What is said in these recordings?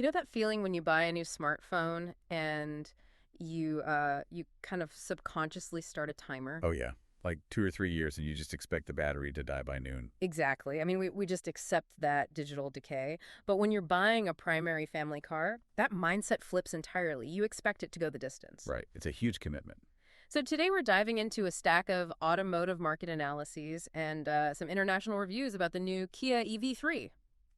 You know that feeling when you buy a new smartphone and you kind of subconsciously start a timer? Oh, yeah. Like 2 or 3 years, and you just expect the battery to die by noon. Exactly. I mean, we just accept that digital decay. But when you're buying a primary family car, that mindset flips entirely. You expect it to go the distance. Right. It's a huge commitment. So today we're diving into a stack of automotive market analyses and some international reviews about the new Kia EV3.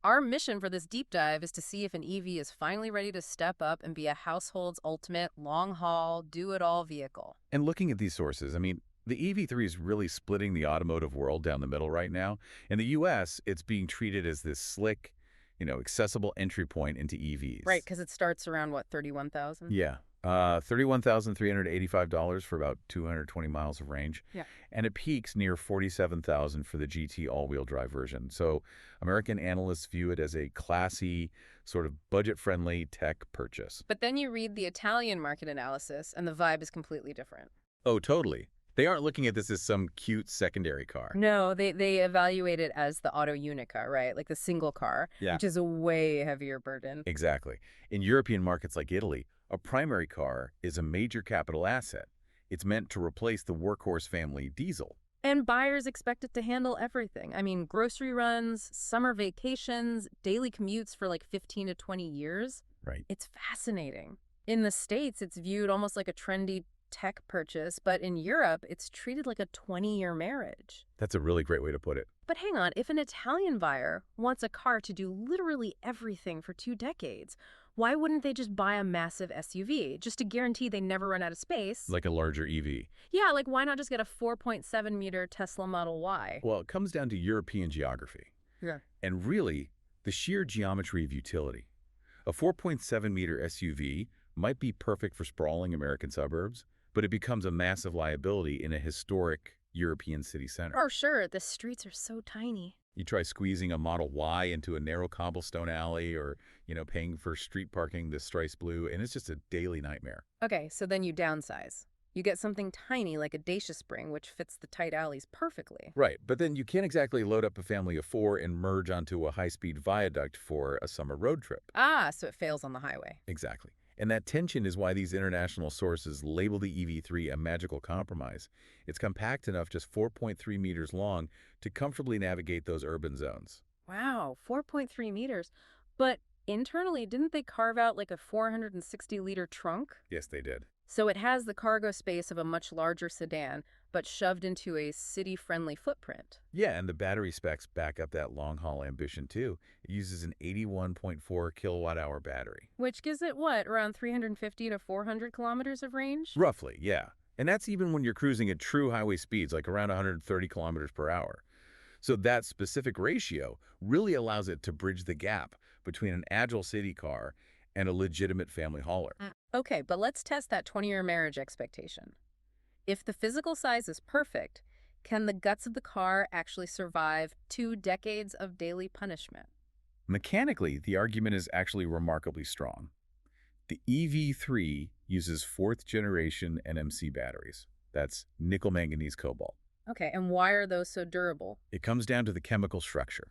Our mission for this deep dive is to see if an EV is finally ready to step up and be a household's ultimate long-haul, do-it-all vehicle. And looking at these sources, I mean, the EV3 is really splitting the automotive world down the middle right now. In the US, it's being treated as this slick, accessible entry point into Right, EVs. because it starts around, what, 31,000? Yeah. $31,385 for about 220 miles of range. Yeah. And it peaks near 47,000 for the GT all-wheel drive version. So American analysts view it as a classy, sort of budget-friendly tech purchase. But then you read the Italian market analysis, and the vibe is completely different. Oh, totally. They aren't looking at this as some cute secondary car. No, they evaluate it as the auto unica, right? Like the single car, Yeah, which is a way heavier burden. exactly. In European markets like Italy, a primary car is a major capital asset. It's meant to replace the workhorse family diesel. And buyers expect it to handle everything. I mean, grocery runs, summer vacations, daily commutes for like 15 to 20 years. Right. It's fascinating. In the States, it's viewed almost like a trendy tech purchase, but in Europe, it's treated like a 20-year marriage. That's a really great way to put it. But hang on, if an Italian buyer wants a car to do literally everything for 2 decades, why wouldn't they just buy a massive SUV just to guarantee they never run out of space? Like a larger EV. Yeah, like why not just get a 4.7-meter Tesla Model Y? Well, it comes down to European geography. Yeah. And really, the sheer geometry of utility. A 4.7-meter SUV might be perfect for sprawling American suburbs, but it becomes a massive liability in a historic European city center. Oh, sure, the streets are so tiny. You try squeezing a Model Y into a narrow cobblestone alley or, paying for street parking this Strice Blue, and it's just a daily nightmare. Okay, so then you downsize. You get something tiny like a Dacia Spring, which fits the tight alleys perfectly. Right, but then you can't exactly load up a family of four and merge onto a high-speed viaduct for a summer road trip. Ah, so it fails on the highway. Exactly. And that tension is why these international sources label the EV3 a magical compromise. It's compact enough, just 4.3 meters long, to comfortably navigate those urban zones. Wow, 4.3 meters. But internally, didn't they carve out like a 460-liter trunk? Yes, they did. So it has the cargo space of a much larger sedan, but shoved into a city-friendly footprint. Yeah, and the battery specs back up that long-haul ambition, too. It uses an 81.4 kilowatt-hour battery. Which gives it, what, around 350 to 400 kilometers of range? Roughly, yeah. And that's even when you're cruising at true highway speeds, like around 130 kilometers per hour. So that specific ratio really allows it to bridge the gap between an agile city car and a legitimate family hauler. Okay, but let's test that 20-year marriage expectation. If the physical size is perfect, can the guts of the car actually survive 2 decades of daily punishment? Mechanically, the argument is actually remarkably strong. The EV3 uses fourth-generation NMC batteries. That's nickel manganese cobalt. Okay, and why are those so durable? It comes down to the chemical structure.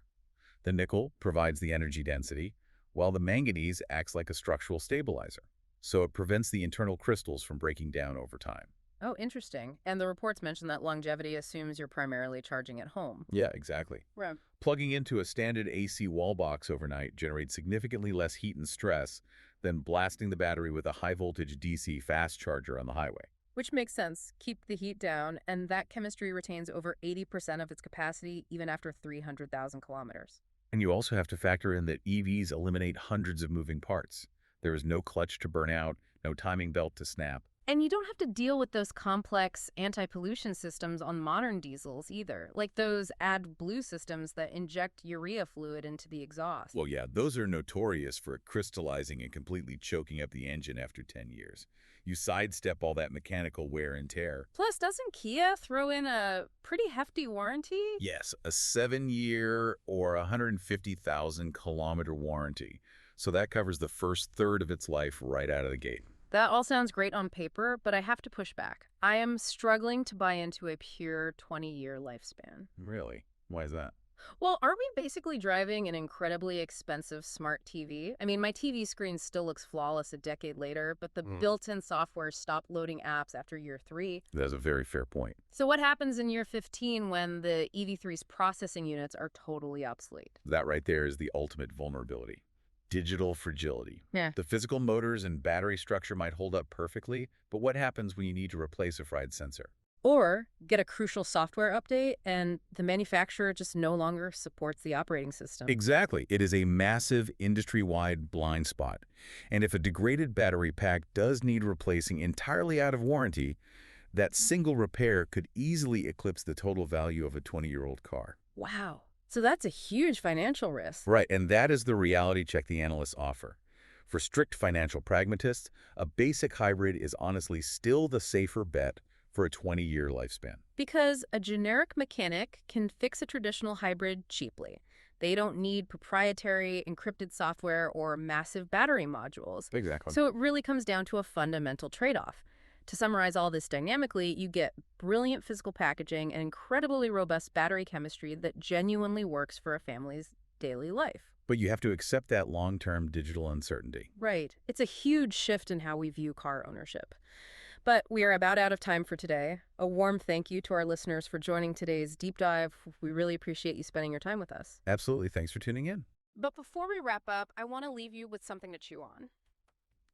The nickel provides the energy density, while the manganese acts like a structural stabilizer. So it prevents the internal crystals from breaking down over time. Oh, interesting. And the reports mention that longevity assumes you're primarily charging at home. Yeah, exactly. Right. Plugging into a standard AC wall box overnight generates significantly less heat and stress than blasting the battery with a high-voltage DC fast charger on the highway. Which makes sense. Keep the heat down, and that chemistry retains over 80% of its capacity even after 300,000 kilometers. And you also have to factor in that EVs eliminate hundreds of moving parts. There is no clutch to burn out, no timing belt to snap. And you don't have to deal with those complex anti-pollution systems on modern diesels either, like those AdBlue systems that inject urea fluid into the exhaust. Well, yeah, those are notorious for crystallizing and completely choking up the engine after 10 years. You sidestep all that mechanical wear and tear. Plus, doesn't Kia throw in a pretty hefty warranty? Yes, a 7-year or 150,000 kilometer warranty. So that covers the first third of its life right out of the gate. That all sounds great on paper, but I have to push back. I am struggling to buy into a pure 20-year lifespan. Really? Why is that? Well, aren't we basically driving an incredibly expensive smart TV? I mean, my TV screen still looks flawless a decade later, but the Mm. built-in software stopped loading apps after year 3. That's a very fair point. So what happens in year 15 when the EV3's processing units are totally obsolete? That right there is the ultimate vulnerability. Digital fragility. Yeah. The physical motors and battery structure might hold up perfectly, but what happens when you need to replace a fried sensor? Or get a crucial software update and the manufacturer just no longer supports the operating system. Exactly. It is a massive industry-wide blind spot. And if a degraded battery pack does need replacing entirely out of warranty, that single repair could easily eclipse the total value of a 20-year-old car. Wow. So that's a huge financial risk. Right, and that is the reality check the analysts offer. For strict financial pragmatists, a basic hybrid is honestly still the safer bet for a 20-year lifespan. Because a generic mechanic can fix a traditional hybrid cheaply. They don't need proprietary encrypted software or massive battery modules. Exactly. So it really comes down to a fundamental trade-off. To summarize all this dynamically, you get brilliant physical packaging and incredibly robust battery chemistry that genuinely works for a family's daily life. But you have to accept that long-term digital uncertainty. Right. It's a huge shift in how we view car ownership. But we are about out of time for today. A warm thank you to our listeners for joining today's deep dive. We really appreciate you spending your time with us. Absolutely. Thanks for tuning in. But before we wrap up, I want to leave you with something to chew on.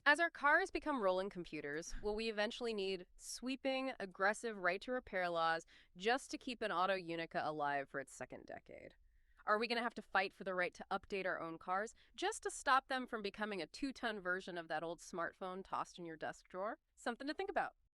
As our cars become rolling computers, will we eventually need sweeping, aggressive right-to-repair laws just to keep an auto Unica alive for its second decade? Are we going to have to fight for the right to update our own cars just to stop them from becoming a 2-ton version of that old smartphone tossed in your desk drawer? Something to think about.